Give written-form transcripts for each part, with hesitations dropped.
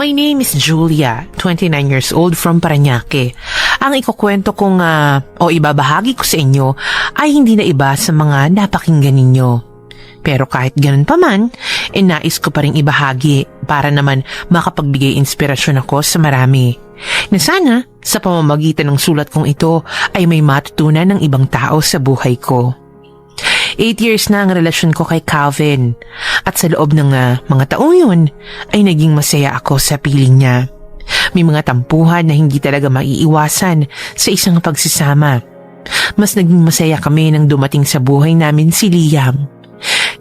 My name is Julia, 29 years old from Parañaque. Ang ikukwento kong o ibabahagi ko sa inyo ay hindi na iba sa mga napakinggan ninyo. Pero kahit ganun pa man, nais ko pa rin ibahagi para naman makapagbigay inspirasyon ako sa marami. Na sana, sa pamamagitan ng sulat kong ito ay may matutunan ng ibang tao sa buhay ko. 8 years na ang relasyon ko kay Calvin at sa loob ng mga taong yun ay naging masaya ako sa piling niya. May mga tampuhan na hindi talaga maiiwasan sa isang pagsasama. Mas naging masaya kami nang dumating sa buhay namin si Liam.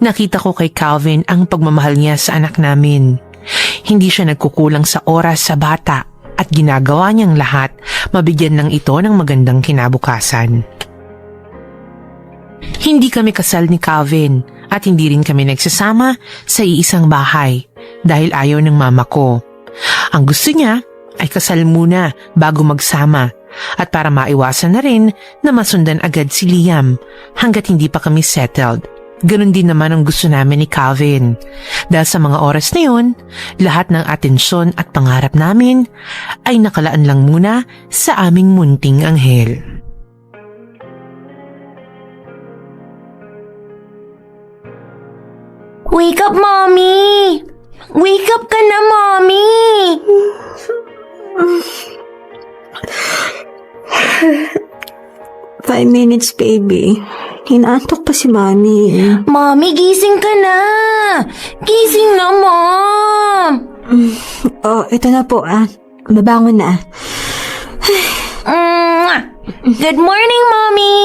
Nakita ko kay Calvin ang pagmamahal niya sa anak namin. Hindi siya nagkukulang sa oras sa bata at ginagawa niyang lahat mabigyan ng ito ng magandang kinabukasan. Hindi kami kasal ni Calvin at hindi rin kami nagsasama sa iisang bahay dahil ayaw ng mama ko. Ang gusto niya ay kasal muna bago magsama at para maiwasan na rin na masundan agad si Liam hanggat hindi pa kami settled. Ganon din naman ang gusto namin ni Calvin. Dahil sa mga oras na yun, lahat ng atensyon at pangarap namin ay nakalaan lang muna sa aming munting anghel. Wake up, Mommy! Wake up ka na, Mommy! Five minutes, baby. Hinaantok pa si Mami. Mommy, gising ka na! Gising na, Mom! Oh, ito na po, Mabangon na. Good morning, Mommy!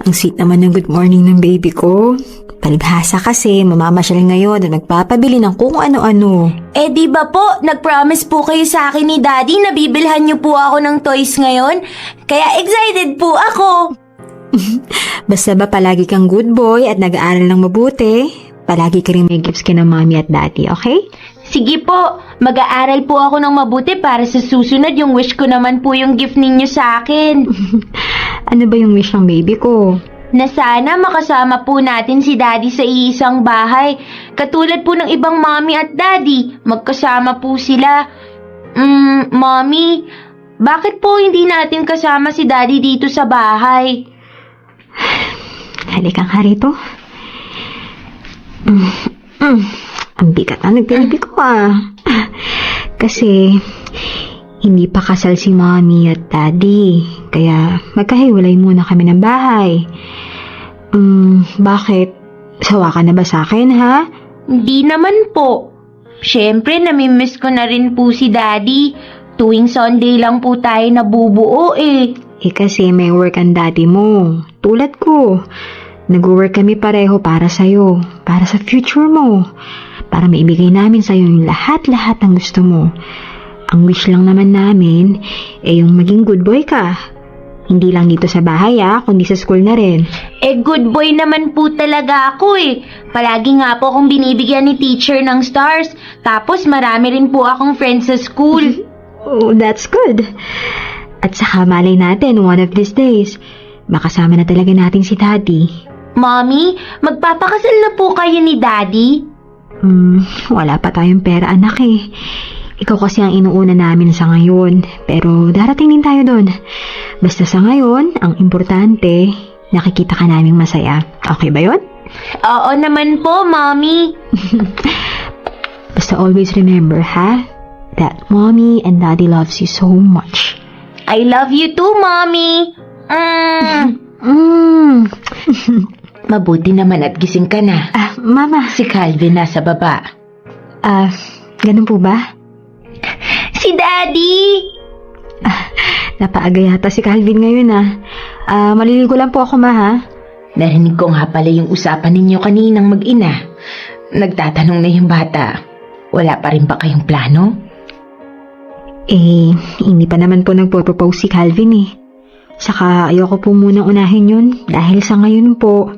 Ang sweet naman ng good morning ng baby ko. Palibhasa kasi, mamamasyal ngayon at nagpapabili ng kung ano-ano. Eh di ba po, nag-promise po kayo sa akin ni Daddy na bibilhan niyo po ako ng toys ngayon? Kaya excited po ako! Basta ba palagi kang good boy at nag-aaral ng mabuti, palagi ka rin may gifts kina Mommy at Daddy, okay? Sige po, mag-aaral po ako ng mabuti para sa susunod yung wish ko naman po yung gift ninyo sa akin. Ano ba yung wish ng baby ko? Na sana makasama po natin si Daddy sa iisang bahay. Katulad po ng ibang Mommy at Daddy, magkasama po sila. Mommy, bakit po hindi natin kasama si Daddy dito sa bahay? Halika nga rito. Ang bigat na nagbaby ko Kasi hindi pa kasal si Mommy at Daddy, kaya magkahiwalay muna kami ng bahay. Bakit? Sawa ka na ba sa akin, ha? Hindi naman po. Siyempre, namimiss ko na rin po si Daddy. Tuwing Sunday lang po tayo nabubuo eh. Kasi may work ang daddy mo. Tulad ko. Nag-work kami pareho para sa'yo. Para sa future mo. Para maibigay namin sa'yo yung lahat-lahat ng gusto mo. Ang wish lang naman namin, yung maging good boy ka. Hindi lang dito sa bahay kundi sa school na rin. Good boy naman po talaga ako eh. Palagi nga po akong binibigyan ni teacher ng stars. Tapos marami rin po akong friends sa school. Oh, that's good. At saka malay natin, one of these days, makasama na talaga natin si Daddy. Mommy, magpapakasal na po kayo ni Daddy? Wala pa tayong pera, anak eh. Ikaw kasi ang inuuna namin sa ngayon, pero darating din tayo doon. Basta sa ngayon, ang importante, nakikita ka naming masaya. Okay ba yun? Oo naman po, Mommy. Basta always remember, that Mommy and Daddy loves you so much. I love you too, Mommy. Mabuti naman at gising ka na. Mama. Si Calvin nasa baba. Ganun po ba? Si Daddy! Napaaga yata si Calvin ngayon maliligo lang po ako, ma, Narinig ko nga pala yung usapan ninyo kaninang mag-ina. Nagtatanong na yung bata. Wala pa rin ba kayong plano? Hindi pa naman po nagpo-propose si Calvin Saka ayoko po munang unahin yun dahil sa ngayon po,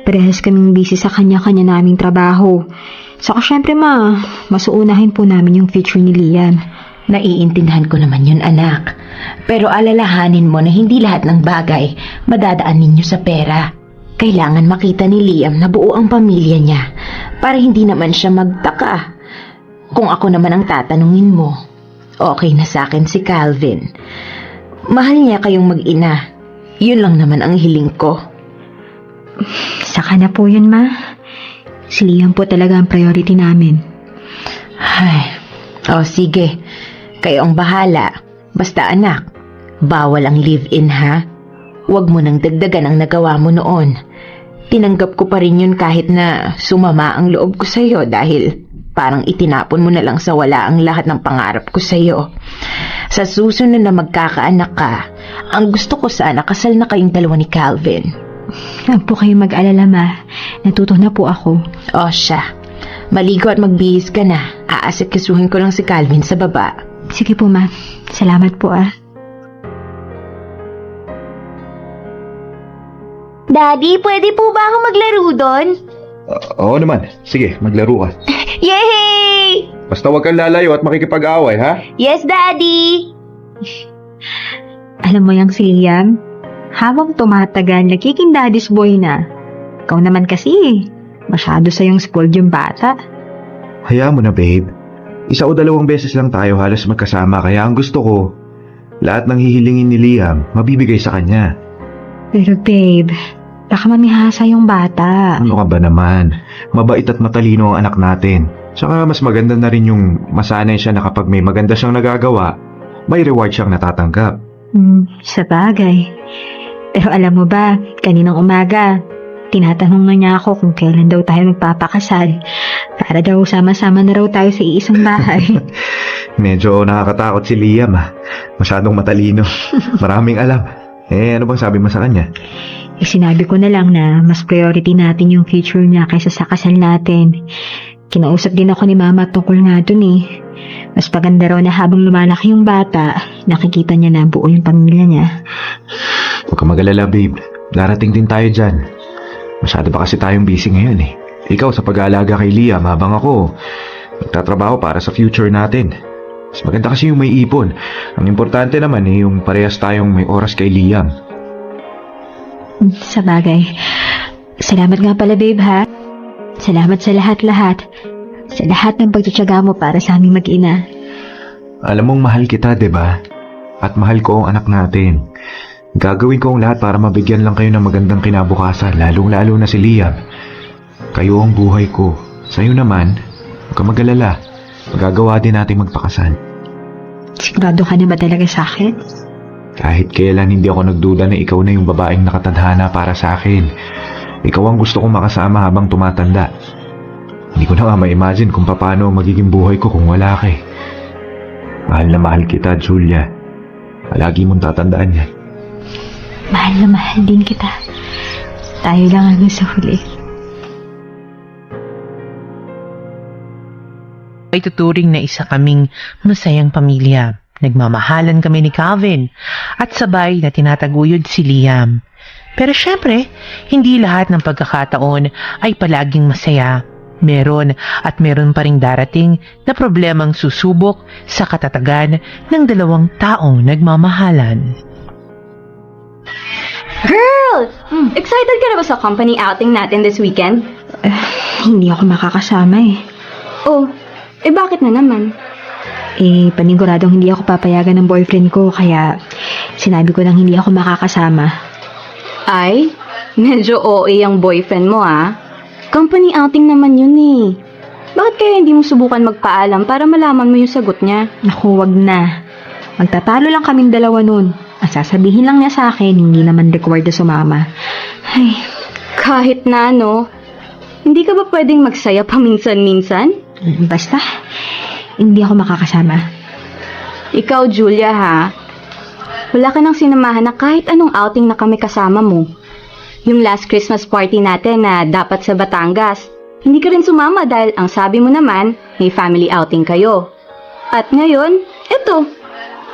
parehas kaming busy sa kanya-kanya naming trabaho. Saka syempre mas uunahin po namin yung future ni Liam. Naiintindihan ko naman yun, anak. Pero alalahanin mo na hindi lahat ng bagay madadaan ninyo sa pera. Kailangan makita ni Liam na buo ang pamilya niya para hindi naman siya magtaka. Kung ako naman ang tatanungin mo, okay na sa akin si Calvin. Mahal niya kayong mag-ina. Yun lang naman ang hiling ko. Saka na po yun, Ma. Si Liam po talaga ang priority namin. Ay, sige. Kayo ang bahala. Basta anak, bawal ang live-in ha. Huwag mo nang dagdagan ang nagawa mo noon. Tinanggap ko pa rin yun kahit na sumama ang loob ko sa'yo dahil parang itinapon mo na lang sa wala ang lahat ng pangarap ko sa'yo. Sa susunod na magkakaanak ka, ang gusto ko sana kasal na kayong dalawa ni Calvin. Huwag po kayong mag-alala, Ma. Natuto na po ako. O siya, maligo at magbihis ka na. Aasikasuhin ko lang si Calvin sa baba. Sige po, Ma. Salamat po, Daddy, pwede po ba ako maglaro doon? Oo naman. Sige, maglaro ka. Yay! Basta huwag kang lalayo at makikipag-away, ha? Yes, Daddy! Alam mo yung si Liam? Habang tumatagal, nagiging daddy's boy na. Ikaw naman kasi, masyado sayong spoiled yung bata. Hayaan mo na, babe. 1 o 2 beses lang tayo halos magkasama kaya ang gusto ko, lahat ng hihilingin ni Liam, mabibigay sa kanya. Pero babe, baka mamihasa yung bata. Ano ka ba naman? Mabait at matalino ang anak natin. Tsaka mas maganda na rin yung masanay siya na kapag may maganda siyang nagagawa, may reward siyang natatanggap. Sa bagay. Pero alam mo ba, kaninang umaga, tinatanong na niya ako kung kailan daw tayo magpapakasal. Para daw sama-sama na raw tayo sa iisang bahay. Medyo nakakatakot si Liam, Masyadong matalino. Maraming alam. Ano bang sabi mo sa kanya? Sinabi ko na lang na mas priority natin yung future niya kaysa sa kasal natin. Kinausap din ako ni Mama tungkol nga dun Mas paganda raw na habang lumalaki yung bata, nakikita niya na buo yung pamilya niya. Huwag ka mag-alala, babe. Darating din tayo dyan. Masyado ba kasi tayong busy ngayon Ikaw sa pag-aalaga kay Liam habang ako nagtatrabaho para sa future natin. Mas maganda kasi yung may ipon. Ang importante naman yung parehas tayong may oras kay Liam. Sa bagay. Salamat nga pala, babe, ha? Salamat sa lahat-lahat. Sa lahat ng pagtutyaga mo para sa aming mag-ina. Alam mong mahal kita, diba? At mahal ko ang anak natin. Gagawin ko ang lahat para mabigyan lang kayo ng magandang kinabukasan, lalong-lalo na si Liam. Kayo ang buhay ko. Sa'yo naman, huwag ka mag-alala. Magagawa din natin magpakasal. Sigurado ka na ba talaga sa akin? Kahit kailan hindi ako nagduda na ikaw na yung babaeng nakatadhana para sa akin. Ikaw ang gusto kong makasama habang tumatanda. Hindi ko na nga ma-imagine kung paano magiging buhay ko kung wala ka Mahal na mahal kita, Julia. Palagi mong tatandaan yan. Mahal na mahal din kita. Tayo lang ang sa huli. Ay tuturing na isa kaming masayang pamilya. Nagmamahalan kami ni Calvin at sabay na tinataguyod si Liam. Pero syempre, hindi lahat ng pagkakataon ay palaging masaya. Meron at meron pa ring darating na problemang susubok sa katatagan ng 2 taong nagmamahalan. Girls! Excited ka na ba sa company outing natin this weekend? Hindi ako makakasama Oh, bakit na naman? Paniguradong hindi ako papayagan ng boyfriend ko kaya sinabi ko nang hindi ako makakasama. Ay, medyo OA ang boyfriend mo Company outing naman yun Bakit kaya hindi mo subukan magpaalam para malaman mo yung sagot niya? Naku, wag na. Magtatalo lang kaming 2 nun. Ang sasabihin lang niya sa akin, hindi naman required na sumama. Ay, Kahit na hindi ka ba pwedeng magsaya paminsan-minsan? basta, hindi ako makakasama. Ikaw, Julia, wala ka nang sinamahan na kahit anong outing na kami kasama mo. Yung last Christmas party natin na dapat sa Batangas, hindi ka rin sumama dahil ang sabi mo naman, may family outing kayo. At ngayon, eto,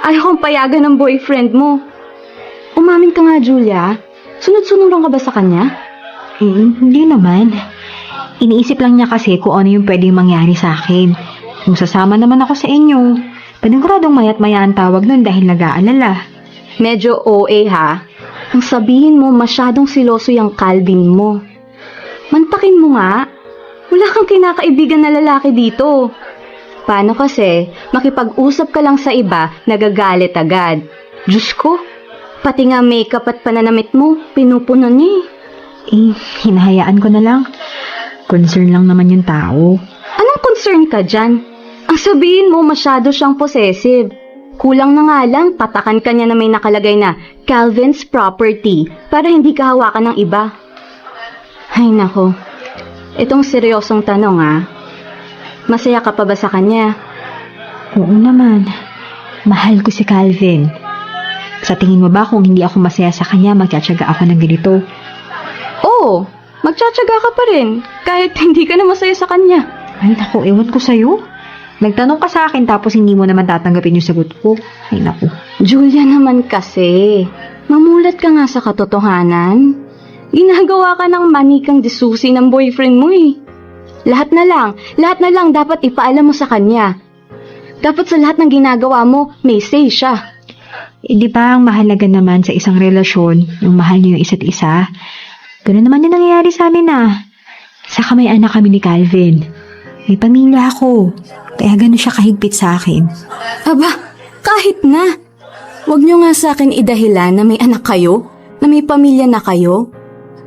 ayaw kong payagan ng boyfriend mo. Umamin ka nga, Julia. Sunod-sunod ka ba sa kanya? Hindi naman. Iniisip lang niya kasi kung ano yung pwedeng mangyari sa akin. Kung sasama naman ako sa inyo, paniguradong mayat maya ang tawag nun dahil nag-aalala. Medyo OA Ang sabihin mo masyadong siloso yung Calvin mo. Mantakin mo nga. Wala kang kinakaibigan na lalaki dito. Paano kasi makipag-usap ka lang sa iba, nagagalit agad? Diyos ko, pati nga makeup at pananamit mo, pinupunan niya Hinahayaan ko na lang. Concern lang naman yung tao. Anong concern ka dyan? Ang sabihin mo, masyado siyang possessive. Kulang na nga lang, tatakan ka niya na may nakalagay na Calvin's property para hindi ka hawakan ng iba. Ay nako, itong seryosong tanong masaya ka pa ba sa kanya? Oo naman. Mahal ko si Calvin. Sa tingin mo ba kung hindi ako masaya sa kanya, magtsatsaga ako ng ganito? Oo, magtsatsaga ka pa rin kahit hindi ka na masaya sa kanya. Ay naku, ewan ko sa'yo. Nagtanong ka sa akin tapos hindi mo naman tatanggapin yung sagot ko. Ay naku. Julia naman kasi, mamulat ka nga sa katotohanan. Ginagawa ka ng manikang disusi ng boyfriend mo Lahat na lang dapat ipaalam mo sa kanya. Dapat sa lahat ng ginagawa mo, may say siya. Di ba ang mahalaga naman sa isang relasyon, yung mahal niyo yung isa't isa? Ganun naman yung nangyayari sa amin Saka may anak kami ni Calvin. May pamilya ako. Kaya ganun siya kahigpit sa akin. Aba, kahit na. Huwag niyo nga sa akin idahilan na may anak kayo, na may pamilya na kayo.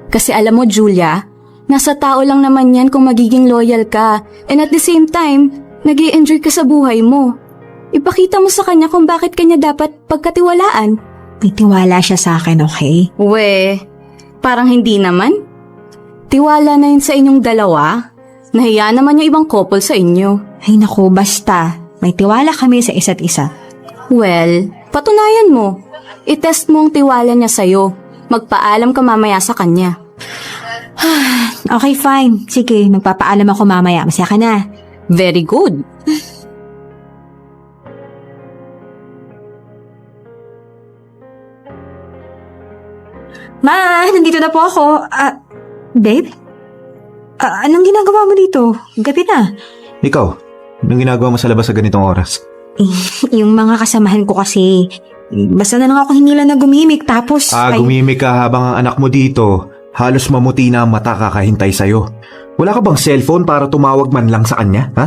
Kasi alam mo, Julia, nasa tao lang naman yan kung magiging loyal ka. And at the same time, nag-i-enjoy ka sa buhay mo. Ipakita mo sa kanya kung bakit kanya dapat pagkatiwalaan. May tiwala siya sa akin, okay? Parang hindi naman. Tiwala na yun sa inyong dalawa. Nahiya naman yung ibang couple sa inyo. Ay naku, basta. May tiwala kami sa isa't isa. Well, patunayan mo. I-test mo ang tiwala niya sa'yo. Magpaalam ka mamaya sa kanya. Okay, fine. Sige, magpapaalam ako mamaya. Masaya ka na. Very good. Ma, nandito na po ako. Babe? Anong ginagawa mo dito? Gabi na. Ikaw, anong ginagawa mo sa labas sa ganitong oras? Yung mga kasamahan ko kasi, basta na lang ako hinila na gumimik tapos... Gumimik ka habang ang anak mo dito. Halos mamuti na ang mata kakahintay sa'yo. Wala ka bang cellphone para tumawag man lang sa kanya, ha?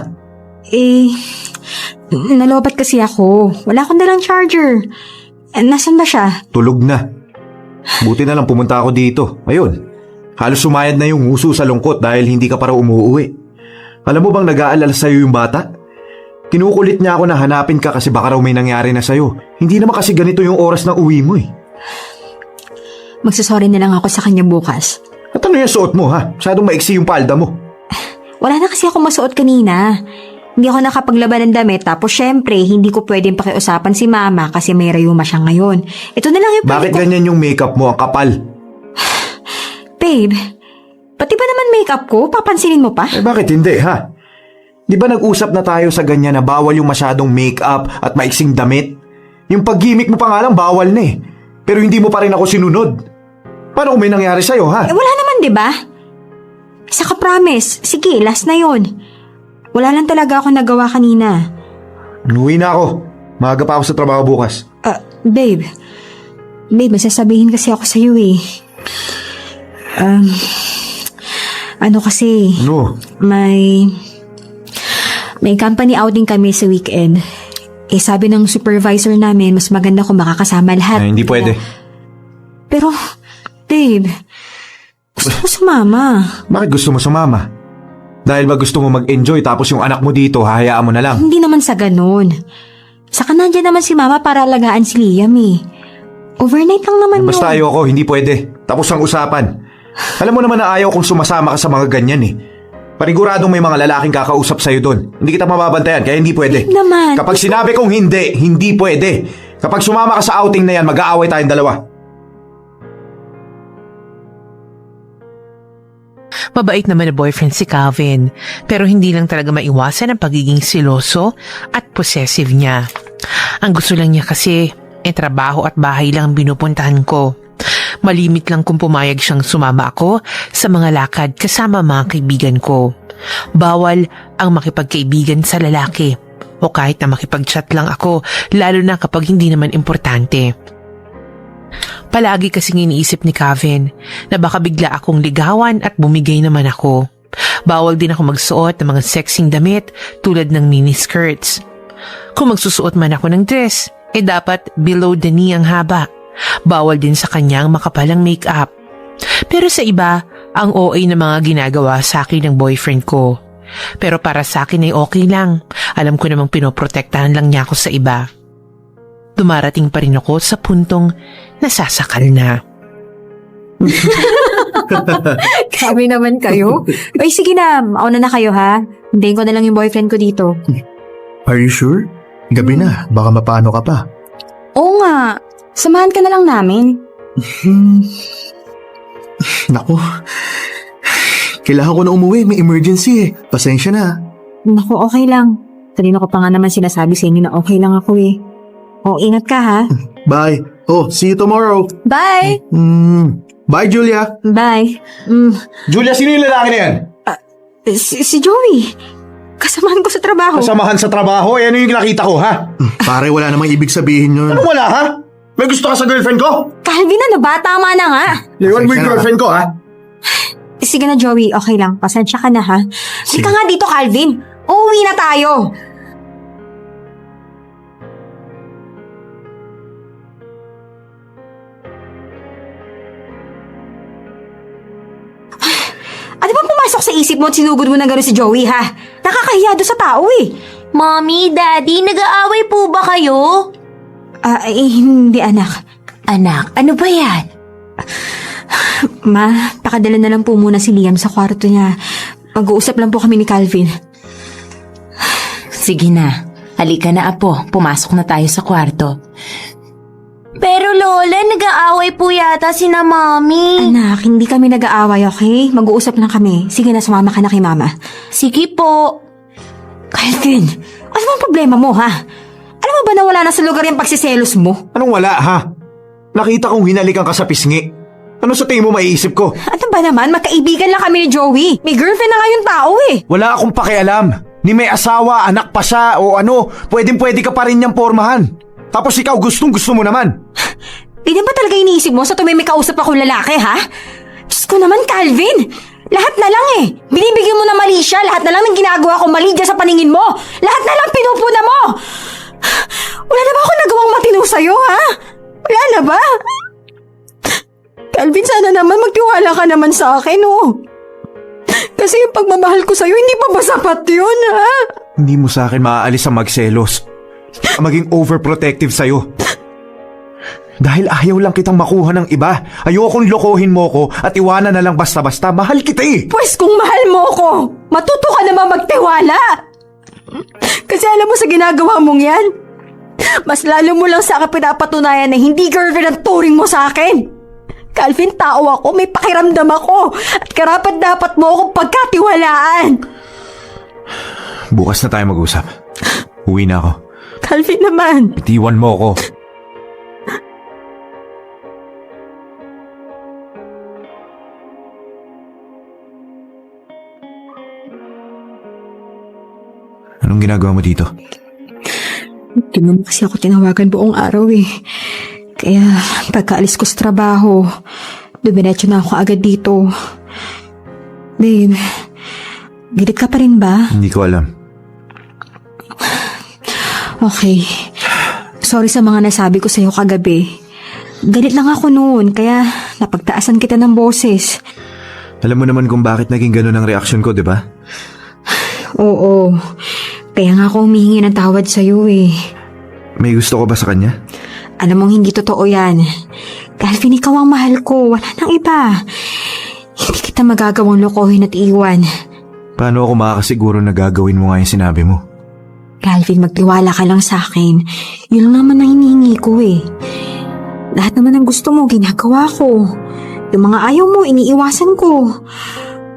Nalobat kasi ako. Wala akong dalang charger. Nasaan ba siya? Tulog na. Buti na lang pumunta ako dito. Ayun, halos sumayad na yung huso sa lungkot dahil hindi ka para umuuwi. Alam mo bang nag-aalala sa'yo yung bata? Kinukulit niya ako na hanapin ka kasi baka raw may nangyari na sa'yo. Hindi naman kasi ganito yung oras ng uwi mo Magsasorry na lang ako sa kanya bukas. At ano yung suot mo ha? Masyadong maiksi yung palda mo. Wala na kasi ako masuot kanina. Hindi ako nakapaglaban ng damit tapos syempre hindi ko pwedeng pakiusapan si mama kasi may rayuma siya ngayon. Ito na lang yung Bakit ganyan yung makeup mo? Ang kapal. Babe, pati ba naman makeup ko? Papansinin mo pa? Bakit hindi ha? Di ba nag-usap na tayo sa ganyan na bawal yung masyadong makeup at maiksing damit? Yung pag-gimmick mo pa nga lang bawal na Pero hindi mo pa rin ako sinunod. Paano kung may nangyari sa'yo ha? Wala naman diba? Saka promise, sige last na yon. Wala lang talaga ako nagawa kanina. Uwi na ako. Maaga pa ako sa trabaho bukas. Babe, may sasabihin kasi ako sa'yo ano kasi, Ano? may company outing kami sa weekend. Sabi ng supervisor namin, mas maganda kung makakasama lahat. Ay, hindi pwede. Pero, babe, gusto ko sumama. Bakit gusto mo sumama? Dahil ba gusto mo mag-enjoy tapos yung anak mo dito, hahayaan mo na lang? Hindi naman sa ganun. Saka nandiyan naman si mama para alagaan si Liam Overnight lang naman Basta yun. ayoko, hindi pwede. Tapos ang usapan. Alam mo naman na ayaw kung sumasama ka sa mga ganyan Paniguradong may mga lalaking kakausap sa'yo doon. Hindi kita mababantayan, kaya hindi pwede. Babe naman. Kapag sinabi kong hindi, hindi pwede. Kapag sumama ka sa outing na yan, mag-aaway tayong dalawa. Mabait naman na boyfriend si Calvin, pero hindi lang talaga maiwasan ang pagiging siloso at possessive niya. Ang gusto lang niya kasi, trabaho at bahay lang binupuntahan ko. Malimit lang kung pumayag siyang sumama ako sa mga lakad kasama mga kaibigan ko. Bawal ang makipagkaibigan sa lalaki o kahit na makipag-chat lang ako, lalo na kapag hindi naman importante. Palagi kasing iniisip ni Calvin na baka bigla akong ligawan at bumigay naman ako. Bawal din ako magsuot ng mga sexing damit tulad ng miniskirts. Kung magsusuot man ako ng dress, dapat below the knee ang haba. Bawal din sa kanyang makapalang make-up. Pero sa iba, ang OA na mga ginagawa sa akin ng boyfriend ko. Pero para sa akin ay okay lang. Alam ko namang pinoprotektahan lang niya ako sa iba. Dumarating pa rin ako sa puntong nasasakal na. Grabe naman kayo. Ay, sige na. Mauna na kayo, ha? Hintayin ko na lang yung boyfriend ko dito. Are you sure? Gabi na, baka mapano ka pa. Oo nga. Samahan ka na lang namin. Naku, kailangan ko na umuwi, may emergency eh. Pasensya na. Naku, okay lang. Kanina ko pa nga naman sinasabi sa inyo na okay lang ako eh. O, ingat ka, ha? Bye. Oh, see you tomorrow. Bye! Bye, Julia. Bye. Julia, sino yung lalaki na yan? Si Joey. Kasamahan ko sa trabaho. Kasamahan sa trabaho, yan yung nakita ko, ha? Pare, wala namang ibig sabihin yun. Anong wala, ha? May gusto ka sa girlfriend ko? Calvin, ano ba? Tama na nga. Iwan mo yung Pasensya na. girlfriend ko, ha? Sige na, Joey. Okay lang. Pasensya ka na, ha? Sige nga dito, Calvin. Uuwi na tayo. Ano ba pumasok sa isip mo at sinugod mo na gano'n si Joey, ha? Nakakahiya doon sa tao, eh. Mommy, Daddy, nag-aaway po ba kayo? Hindi, anak. Anak, ano ba yan? Ma, pakadala na lang po muna si Liam sa kwarto niya. Mag-uusap lang po kami ni Calvin. Sige na. Halika na, apo. Pumasok na tayo sa kwarto. Pero Lola, nag-aaway po yata sina Mommy. Anak, hindi kami nag-aaway, okay? Mag-uusap lang kami. Sige na, sumama ka na kay Mama. Sige po. Calvin, ano bang problema mo, ha? Alam mo ba na wala na sa lugar yung pagsiselos mo? Anong wala, ha? Nakita kong hinalikan ka sa pisngi. Ano sa tingin mo maiisip ko? Ano ba naman? Magkaibigan lang kami ni Joey. May girlfriend na nga yung tao, eh. Wala akong pakialam. Ni may asawa, anak pa siya, o ano, pwedeng-pwede ka pa rin niyang pormahan. Tapos ikaw, gustong-gusto mo naman. Hindi ba talaga iniisip mo sa tuwing may kausap akong lalaki, ha? Diyos ko naman, Calvin! Lahat na lang eh! Binibigyan mo na mali siya, lahat na lang ng ginagawa ko mali dyan sa paningin mo! Lahat na lang pinupuna mo! Wala na ba ako nagawang matino sa'yo, ha? Wala na ba? Calvin, sana naman magtiwala ka naman sa akin, oh! Kasi yung pagmamahal ko sa'yo, hindi pa ba sapat yun, ha? Hindi mo sa akin maaalis ang magselos. Maging overprotective sa'yo. Dahil ayaw lang kitang makuha ng iba. Ayokong lokohin mo ko at iwanan na lang basta-basta. Mahal kita eh. Pwes kung mahal mo ko, matuto ka naman magtiwala. Kasi alam mo sa ginagawa mong yan, mas lalo mo lang sa akin pinapatunayan na hindi girlfriend ang turing mo sa akin. Calvin, tao ako, may pakiramdam ako, at karapat dapat mo akong pagkatiwalaan. Bukas na tayo mag-usap. Uwi na ako. Calvin naman. Itiwan mo ko. Anong ginagawa mo dito? Hindi mo kasi ako tinawagan buong araw eh. Kaya pagkaalis ko sa trabaho, dumiretso na ako agad dito. Babe, galit ka pa rin ba? Hindi ko alam. Okay. Sorry sa mga nasabi ko sa'yo kagabi. Galit lang ako noon, kaya napagtaasan kita ng boses. Alam mo naman kung bakit naging ganun ang reaksyon ko, di ba? Oo. Kaya nga ako humihingi ng tawad sa'yo eh. May gusto ko ba sa kanya? Alam mong hindi totoo yan. Calvin, ikaw ang mahal ko. Wala nang iba. Hindi kita magagawang lokohin at iwan. Paano ako makakasiguro na gagawin mo nga yung sinabi mo? Calvin, magtiwala ka lang sa akin. Yun lang naman ang hinihingi ko eh. Lahat naman ng gusto mo, ginagawa ko. Yung mga ayaw mo, iniiwasan ko.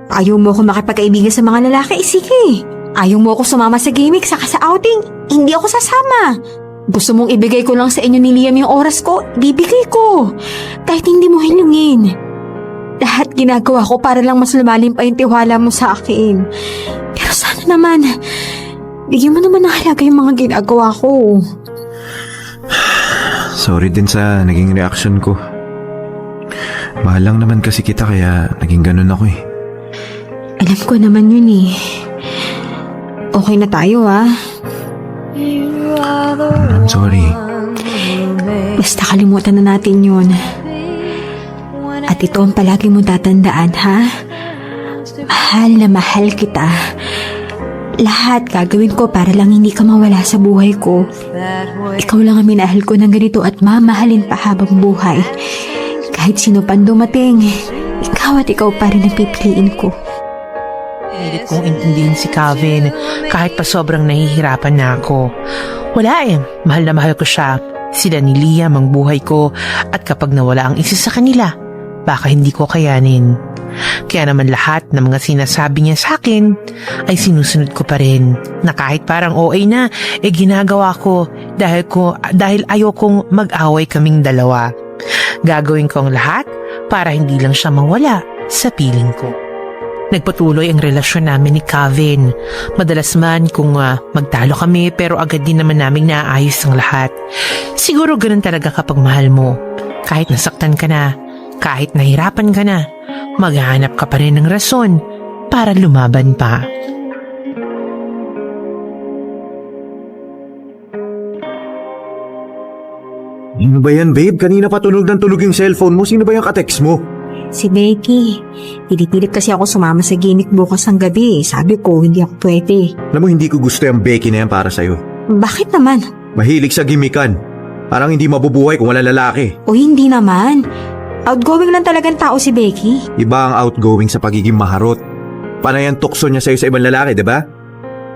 Ayaw mo ako makipagkaibigan sa mga lalaki, sige. Ayaw mo ako sumama sa gimmick, saka sa outing, hindi ako sasama. Gusto mong ibigay ko lang sa inyo ni Liam yung oras ko, bibigay ko. Kahit hindi mo hilungin. Lahat ginagawa ko para lang mas lumalim pa yung tiwala mo sa akin. Pero sana naman, bigyan mo naman ng halaga yung mga ginagawa ko. Sorry din sa naging reaction ko. Mahal lang naman kasi kita kaya naging ganun ako eh. Alam ko naman yun eh. Okay na tayo I'm sorry. Basta kalimutan na natin yun. At ito ang palagi mong tatandaan, ha? Mahal na mahal kita. Lahat gagawin ko para lang hindi ka mawala sa buhay ko. Ikaw lang ang minahal ko ng ganito at mamahalin pa habang buhay. Kahit sino pang dumating, ikaw at ikaw pa rin ang pipiliin ko. Pilit kong intindihin si Calvin kahit pa sobrang nahihirapan na ako. Wala mahal na mahal ko siya. Sila ni Liam ang buhay ko at kapag nawala ang isa sa kanila, baka hindi ko kayanin. Kaya naman lahat ng mga sinasabi niya sa akin ay sinusunod ko pa rin na kahit parang OA na, ginagawa ko dahil ayokong mag-away kaming dalawa. Gagawin ko ang lahat para hindi lang siya mawala sa piling ko. Nagpatuloy ang relasyon namin ni Calvin. Madalas man kung magtalo kami pero agad din naman namin naayos ang lahat. Siguro ganun talaga kapag mahal mo. Kahit nasaktan ka na, kahit nahirapan ka na, maghahanap ka pa rin ng rason para lumaban pa. Ano ba yan, babe? Kanina pa tunog ng tunog yung cellphone mo. Sino ba yung katext mo? Si Becky. Pinipilit kasi ako sumama sa gimmick bukas ng gabi. Sabi ko, hindi ako pwede. Alam mo, hindi ko gusto yung Becky na yan para sa'yo. Bakit naman? Mahilig sa gimikan. Parang hindi mabubuhay kung wala lalaki. O hindi naman. Outgoing lang talagang tao si Becky. Iba ang outgoing sa pagiging maharot. Panay ang tukso niya sa'yo sa ibang lalaki, di ba?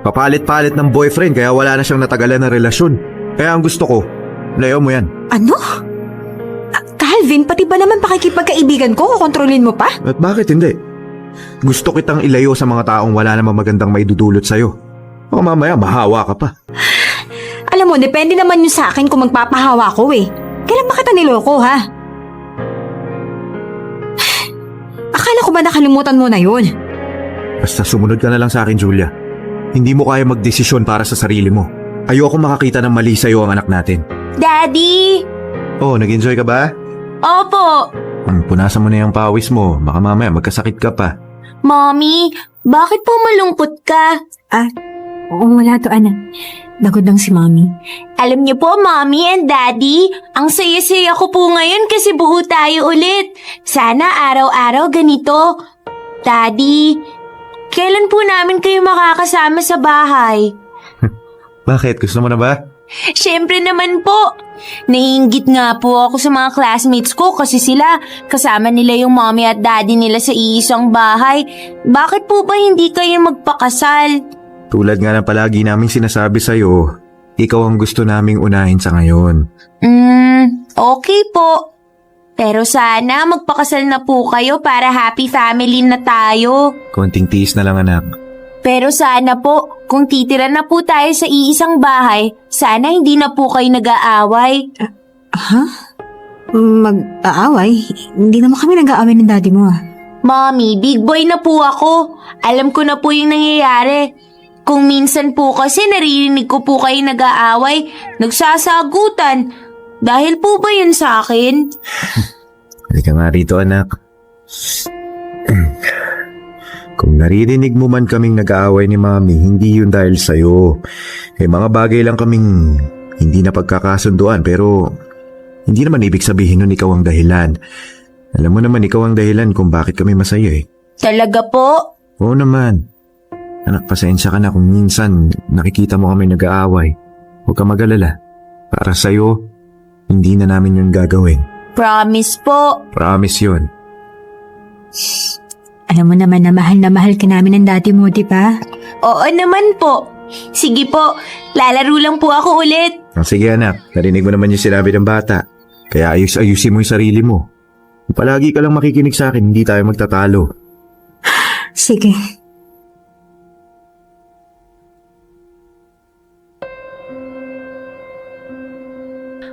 Papalit-palit ng boyfriend kaya wala na siyang natagalan na relasyon. Kaya ang gusto ko, layo mo yan. Ano? Calvin, pati ba naman pakikipagkaibigan ko? Kukontrolin mo pa? At bakit hindi? Gusto kitang ilayo sa mga taong wala namang magandang maidudulot sa'yo. O mamaya, mahawa ka pa. Alam mo, depende naman yun sa akin kung magpapahawa ko eh. Kailan ba kita niloko, ha? Akala ko ba nakalimutan mo na yun? Basta sumunod ka na lang sa akin, Julia. Hindi mo kaya magdesisyon para sa sarili mo. Ayoko makakita ng mali sa'yo ang anak natin. Daddy! Oh, nag-enjoy ka ba? Opo! Punasan mo na yung pawis mo. Baka mamaya magkasakit ka pa. Mommy, bakit po malungkot ka? Oo, wala to, anak. Dagod lang si Mommy. Alam niyo po, Mommy and Daddy, ang saya-saya ko po ngayon kasi buo tayo ulit. Sana araw-araw ganito. Daddy, kailan po namin kayo makakasama sa bahay? Bakit? Gusto mo na ba? Siyempre naman po. Naiinggit nga po ako sa mga classmates ko kasi sila, kasama nila yung mommy at daddy nila sa iisang bahay. Bakit po ba hindi kayo magpakasal? Tulad nga ng palagi naming sinasabi sa'yo, ikaw ang gusto naming unahin sa ngayon. Okay po. Pero sana magpakasal na po kayo para happy family na tayo. Konting tiis na lang, anak. Pero sana po, kung titira na po tayo sa iisang bahay, sana hindi na po kayo nag-aaway. Ha? Mag-aaway? Hindi naman kami nag-aaway ng daddy mo, Mommy, big boy na po ako. Alam ko na po yung nangyayari. Kung minsan po kasi naririnig ko po kayo nag-aaway, nagsasagutan. Dahil po ba yun sa akin? Halika nga rito, anak. Kung naririnig mo man kaming nag-aaway ni Mami, hindi yun dahil sa'yo. Mga bagay lang kaming hindi na pagkakasunduan, pero hindi naman ibig sabihin nun ikaw ang dahilan. Alam mo naman ikaw ang dahilan kung bakit kami masaya eh. Talaga po? Oo naman. Anak, pasensya ka na kung minsan nakikita mo kami nag-aaway. Huwag ka mag-alala. Para sa'yo, hindi na namin yun gagawin. Promise po. Promise yun. Alam mo naman na mahal ka namin ng daddy mo, di ba? Oo naman po. Sige po, lalaro lang po ako ulit. Sige anak, narinig mo naman yung sinabi ng bata. Kaya ayusin mo yung sarili mo. Palagi ka lang makikinig sa akin, hindi tayo magtatalo. Sige.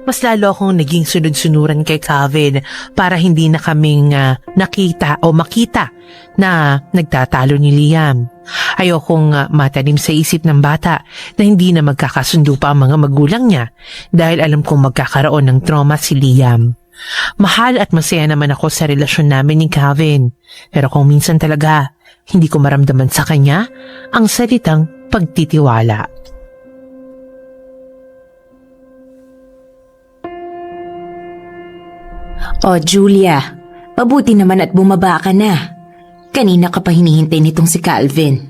Mas lalo akong naging sunod-sunuran kay Calvin para hindi na kaming nakita o makita na nagtatalo ni Liam. Ayokong matanim sa isip ng bata na hindi na magkakasundo pa ang mga magulang niya dahil alam kong magkakaroon ng trauma si Liam. Mahal at masaya naman ako sa relasyon namin ni Calvin. Pero kung minsan talaga, hindi ko maramdaman sa kanya ang salitang pagtitiwala. Oh, Julia, mabuti naman at bumaba ka na. Kanina ka pa hinihintay nitong si Calvin.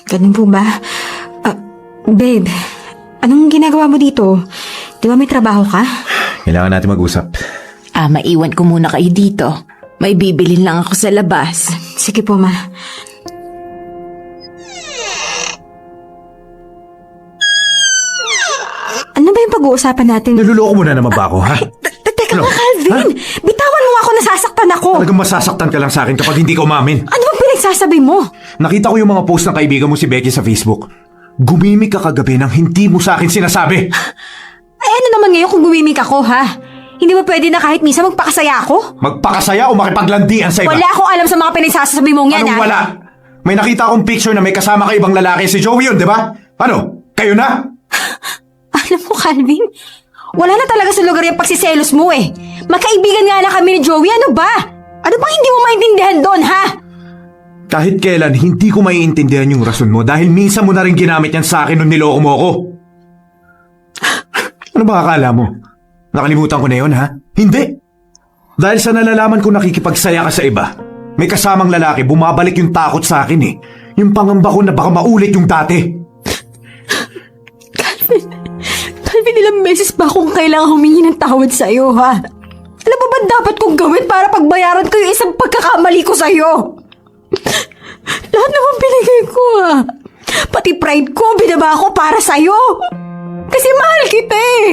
Ganun po ba? Babe, anong ginagawa mo dito? Di ba may trabaho ka? Kailangan natin mag-usap. Maiwan ko muna kayo dito. May bibilin lang ako sa labas. Sige po, ma. Ano ba yung pag-uusapan natin? Naluloko mo na naman ba ako, ha? Teka Ano? nga, Calvin! Bitawan mo nga ako, nasasaktan ako! Talagang masasaktan ka lang sa akin kapag hindi ka umamin. Ano bang pinagsasabi mo? Nakita ko yung mga post ng kaibigan mo si Becky sa Facebook. Gumimik ka kagabi nang hindi mo sa akin sinasabi. Ay, ano naman ngayon kung gumimik ako, ha? Hindi ba pwede na kahit minsan magpakasaya ako? Magpakasaya o makipaglandian sa iba? Wala akong alam sa mga pinagsasabi mong yan, Anong ha? wala? May nakita akong picture na may kasama ka ibang lalaki, si Joey yun, di ba? Ano? Kayo na? Alam mo, Calvin, wala na talaga sa lugar yung pagsiselos mo eh. Magkaibigan nga na kami ni Joey, ano ba? Ano bang hindi mo maintindihan doon, ha? Kahit kailan, hindi ko maiintindihan yung rason mo dahil minsan mo na rin ginamit yan sa akin nung niloko mo ako. Ano ba akala mo? Nakalimutan ko na yun, ha? Hindi. Dahil sa nalalaman ko nakikipagsaya ka sa iba, may kasamang lalaki, bumabalik yung takot sa akin eh. Yung pangamba ko na baka maulit yung dati. Calvin, ilang beses ba akong kailangan humingi ng tawad sa'yo, ha? Alam mo ba dapat kong gawin para pagbayaran ko yung isang pagkakamali ko sa'yo? Lahat naman binigay ko, ha? Pati pride ko, binaba ko para sa'yo. Kasi mahal kita eh.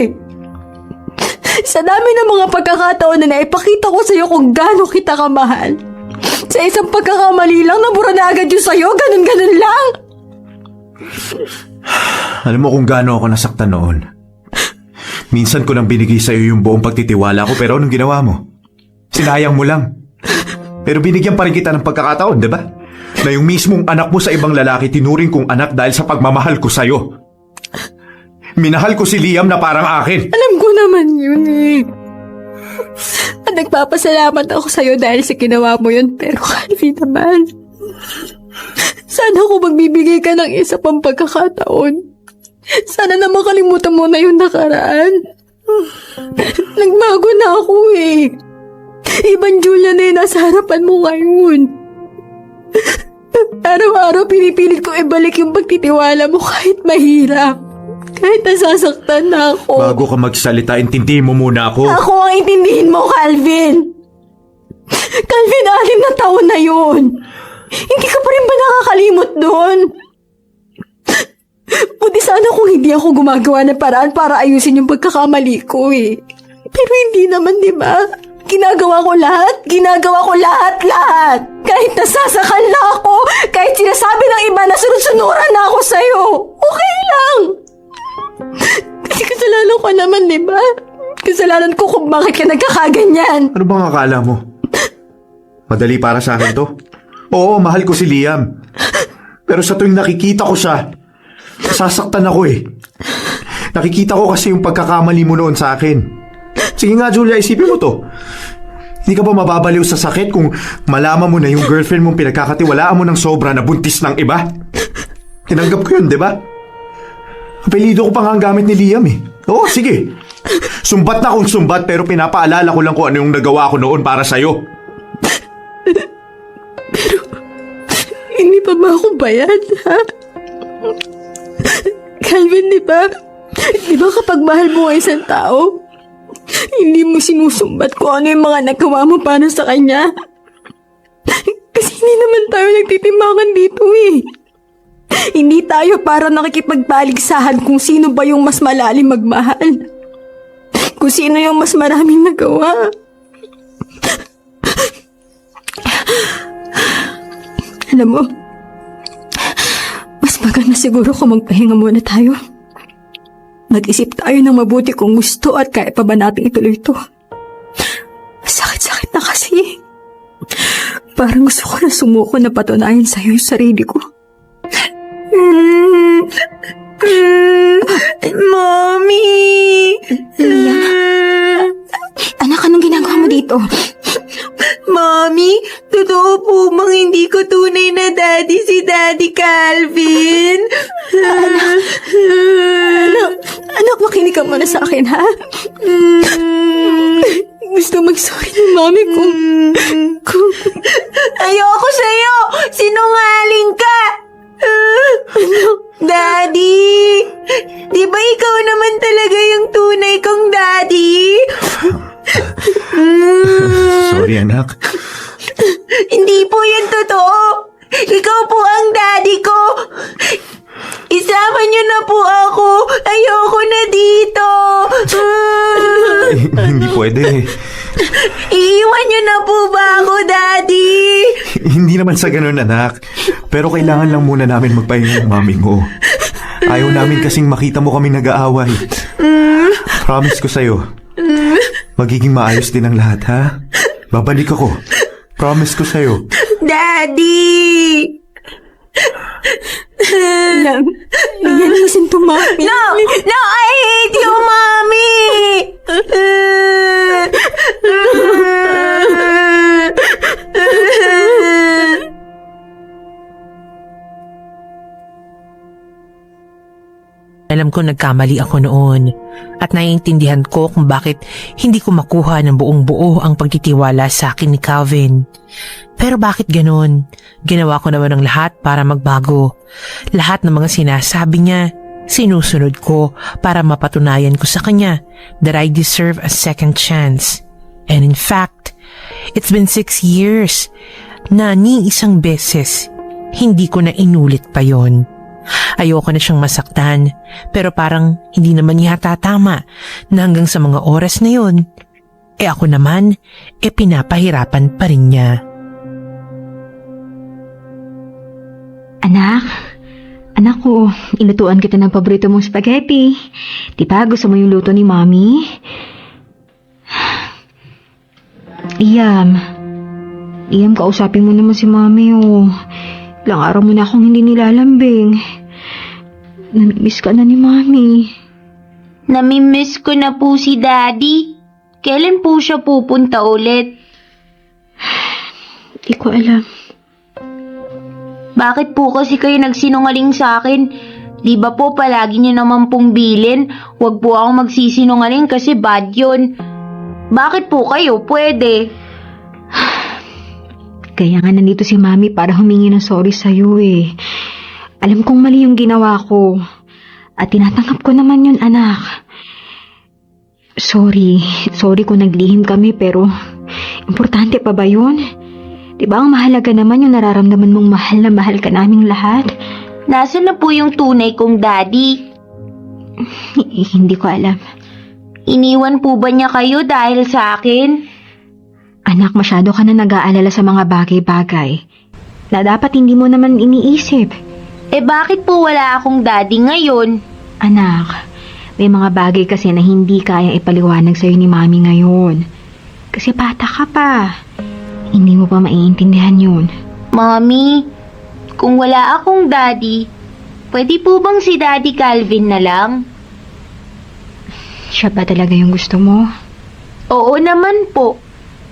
Sa dami ng mga pagkakataon na naipakita ko sa'yo kung gaano kita kamahal. Sa isang pagkakamali lang, nabura na agad yung sa'yo, ganun-ganun lang. Alam mo kung gaano ako nasaktan noon. Minsan ko nang binigay sa'yo yung buong pagtitiwala ko pero anong ginawa mo? Sinayang mo lang. Pero binigyan pa rin kita ng pagkakataon, di ba? Na yung mismong anak mo sa ibang lalaki tinuring kong anak dahil sa pagmamahal ko sa'yo. Minahal ko si Liam na parang akin. Alam ko naman yun eh. At nagpapasalamat ako sa'yo dahil sa ginawa mo yun. Pero Calvin naman, sana kung magbibigay ka ng isa pang pagkakataon, sana na makalimutan mo na yung nakaraan. Nagbago na ako eh. Ibang Julia na yung nasa harapan mo ngayon. Araw-araw pinipilit ko ibalik yung pagtitiwala mo kahit mahirap. Kahit nasasaktan na ako. Bago ka magsalita, intindihin mo muna ako. Ako ang intindihin mo, Calvin. Calvin, 6 na taon na yun. Hindi ka pa rin ba nakakalimot doon? Buti sana kung hindi ako gumagawa ng paraan para ayusin yung pagkakamali ko eh. Pero hindi naman, di ba? Ginagawa ko lahat. Kahit nasasakal na ako, kahit sinasabi ng iba na sunod-sunuran na ako sa'yo. Okay lang. Kasi kasalanan ko naman, di ba? Kasalanan ko kung bakit ka nagkakaganyan. Ano bang akala mo? Madali para sa akin to? Oo, mahal ko si Liam. Pero sa tuwing nakikita ko siya, sasaktan ako eh. Nakikita ko kasi yung pagkakamali mo noon sa akin. Sige nga, Julia, isipin mo to. Hindi ka ba mababaliw sa sakit kung malaman mo na yung girlfriend mong pinagkakatiwalaan mo ng sobra na buntis ng iba? Tinanggap ko yun, di ba? Apelido ko pa nga ang gamit ni Liam eh. Oo, sige. Sumbat na akong sumbat pero pinapaalala ko lang kung ano yung nagawa ko noon para sa'yo. Pero, hindi pa ba ako bayad, ha? Calvin, di ba? Di ba kapag mahal mo ang isang tao, hindi mo sinusumbat kung ano yung mga nagawa mo para sa kanya? Kasi hindi naman tayo nagtitimbangan dito eh. Hindi tayo para nakikipagbaligsahan kung sino ba yung mas malalim magmahal. Kung sino yung mas maraming nagawa. Alam mo, mas maganda siguro kung magpahinga muna tayo. Mag-isip tayo ng mabuti kung gusto at kaya pa ba natin ituloy ito. Sakit-sakit na kasi. Parang gusto ko na sumuko na patunayan sa'yo yung sarili ko. Mommy! Lia? Anak, anong ginagawa mo dito? Mommy, Totoo po bang hindi ko tunay na daddy si Daddy Calvin? Anak, makinig ka muna sa akin, ha? Gusto mag-sorry ni Mami kung... Ayoko sa'yo! Sinungaling ka! Daddy! Di ba ikaw naman talaga yung tunay kong daddy? Sorry, anak. Hindi po yan totoo! Ikaw po ang daddy ko! Isama niyo na po ako! Ayoko na dito! Hindi pwede. Iiwan niyo na po ba ako, daddy? Hindi naman sa ganun, anak. Pero kailangan lang muna namin magpahinga ng mami mo. Ayaw namin kasing makita mo kami nag-aaway. Promise ko sa'yo, magiging maayos din ang lahat, ha? Babalik ako. Promise ko sa'yo. Daddy! Listen to Mami. No! No! I hate you, Mommy! Alam ko nagkamali ako noon at naiintindihan ko kung bakit hindi ko makuha ng buong buo ang pagtitiwala sa akin ni Calvin. Pero bakit ganun? Ginawa ko naman ang lahat para magbago. Lahat ng mga sinasabi niya, sinusunod ko para mapatunayan ko sa kanya that I deserve a second chance. And in fact, it's been 6 years na ni isang beses hindi ko na inulit pa yon. Ayoko na siyang masaktan, pero parang hindi naman yata tama na hanggang sa mga oras na yun, ako naman, pinapahirapan pa rin niya. Anak ko, ilutuan kita ng paborito mong spaghetti. Di ba gusto mo yung luto ni Mami? Iyam, kausapin mo naman si Mami, oh. Ilang araw mo na akong hindi nilalambing. Namimiss ka na ni Mami. Namimiss ko na po si Daddy. Kailan po siya pupunta ulit? Di ko alam. Bakit po kasi kayo nagsinungaling sa akin? Di ba po palagi niyo naman pong bilin? Huwag po akong magsisinungaling kasi bad yun. Bakit po kayo pwede? Kaya nga nandito si Mami para humingi ng sorry sa'yo eh. Alam kong mali yung ginawa ko. At tinatanggap ko naman yun, anak. Sorry kung naglihim kami pero importante pa ba yun? Diba ang mahalaga naman yung nararamdaman mong mahal na mahal ka naming lahat? Nasaan na po yung tunay kong daddy? Hindi ko alam. Iniwan po ba niya kayo dahil sa akin? Anak, masyado ka na nag-aalala sa mga bagay-bagay na dapat hindi mo naman iniisip. Bakit po wala akong daddy ngayon? Anak, may mga bagay kasi na hindi kayang ipaliwanag sa'yo ni Mami ngayon. Kasi bata ka pa. Hindi mo pa maiintindihan yun. Mommy, kung wala akong daddy, pwede po bang si Daddy Calvin na lang? Siya ba talaga yung gusto mo? Oo naman po.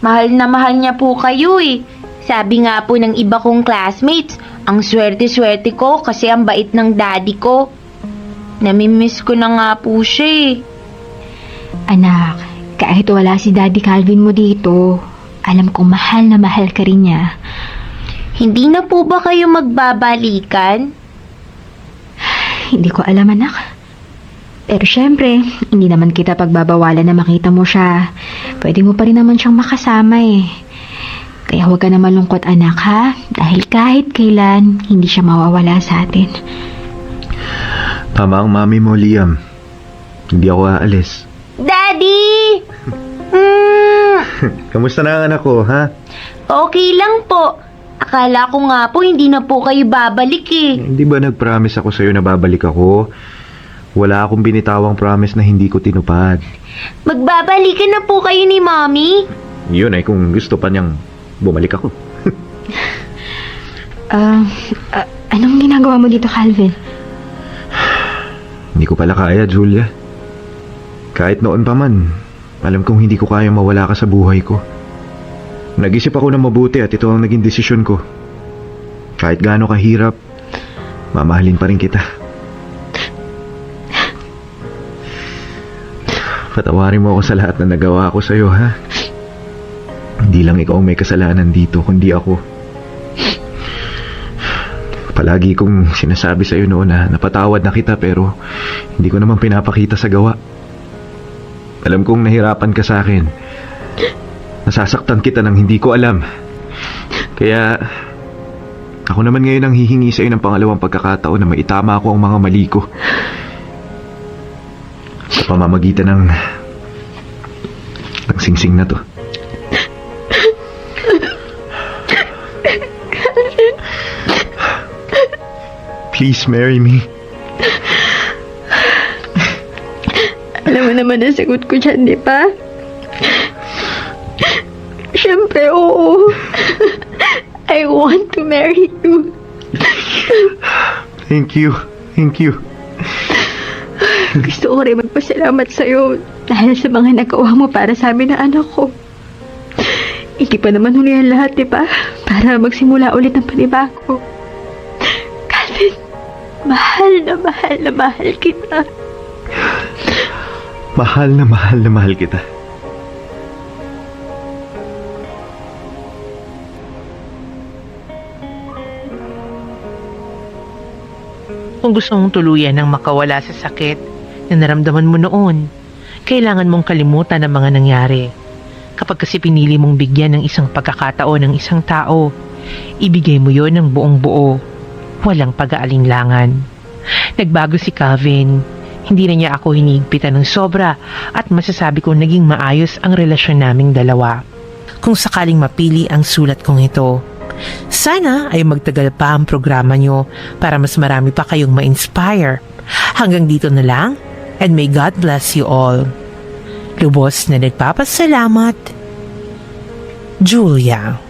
Mahal na mahal niya po kayo eh. Sabi nga po ng iba kong classmates, ang swerte-swerte ko kasi ang bait ng daddy ko. Namimiss ko na nga po siya eh. Anak, kahit wala si Daddy Calvin mo dito, alam kong mahal na mahal ka rin niya. Hindi na po ba kayo magbabalikan? Hindi ko alam, anak. Pero syempre, hindi naman kita pagbabawalan na makita mo siya. Pwede mo pa rin naman siyang makasama eh. Kaya huwag ka na malungkot, anak, ha? Dahil kahit kailan, hindi siya mawawala sa atin. Tama ang mami mo, Liam. Hindi ako aalis. Daddy! Kamusta na ang anak ko, ha? Okay lang po. Akala ko nga po hindi na po kayo babalik eh. Hindi ba nag-promise ako sa'yo na babalik ako? Wala akong binitawang promise na hindi ko tinupad. Magbabalikan na po kayo ni Mommy? Yun ay kung gusto pa niyang bumalik ako. Anong ginagawa mo dito, Calvin? Hindi ko pala kaya, Julia. Kahit noon pa man, alam kong hindi ko kaya mawala ka sa buhay ko. Nag-isip ako ng mabuti at ito ang naging desisyon ko. Kahit gaano kahirap, mamahalin pa rin kita. Patawarin mo ako sa lahat na nagawa ko sa'yo, ha? Hindi lang ikaw ang may kasalanan dito, kundi ako. Palagi kong sinasabi sa'yo noon na napatawad na kita pero hindi ko naman pinapakita sa gawa. Alam kong nahirapan ka sa akin. Nasasaktan kita nang hindi ko alam. Kaya ako naman ngayon ang hihingi sa'yo ng pangalawang pagkakataon na maitama ko ang mga mali ko. Sa pamamagitan ng singsing na to. Please marry me. Alam mo naman ang sagot ko dyan, di ba? Siyempre, oo. I want to marry you. Thank you. Thank you. Gusto ko rin magpasalamat sa'yo dahil sa mga nagawa mo para sa amin na anak ko. Hindi pa naman huli ang lahat, di ba? Para magsimula ulit ng panibago. Calvin, mahal na mahal kita. Mahal na mahal kita. Kung gusto mong tuluyan ng makawala sa sakit na naramdaman mo noon, kailangan mong kalimutan ang mga nangyari. Kapag kasi pinili mong bigyan ng isang pagkakataon ng isang tao, ibigay mo yon ng buong buo, walang pag-aalinlangan. Nagbago si Calvin. Hindi na niya ako hinihigpitan ng sobra at masasabi kong naging maayos ang relasyon naming dalawa. Kung sakaling mapili ang sulat kong ito, sana ay magtagal pa ang programa nyo para mas marami pa kayong ma-inspire. Hanggang dito na lang, and may God bless you all. Lubos na nagpapasalamat, Julia.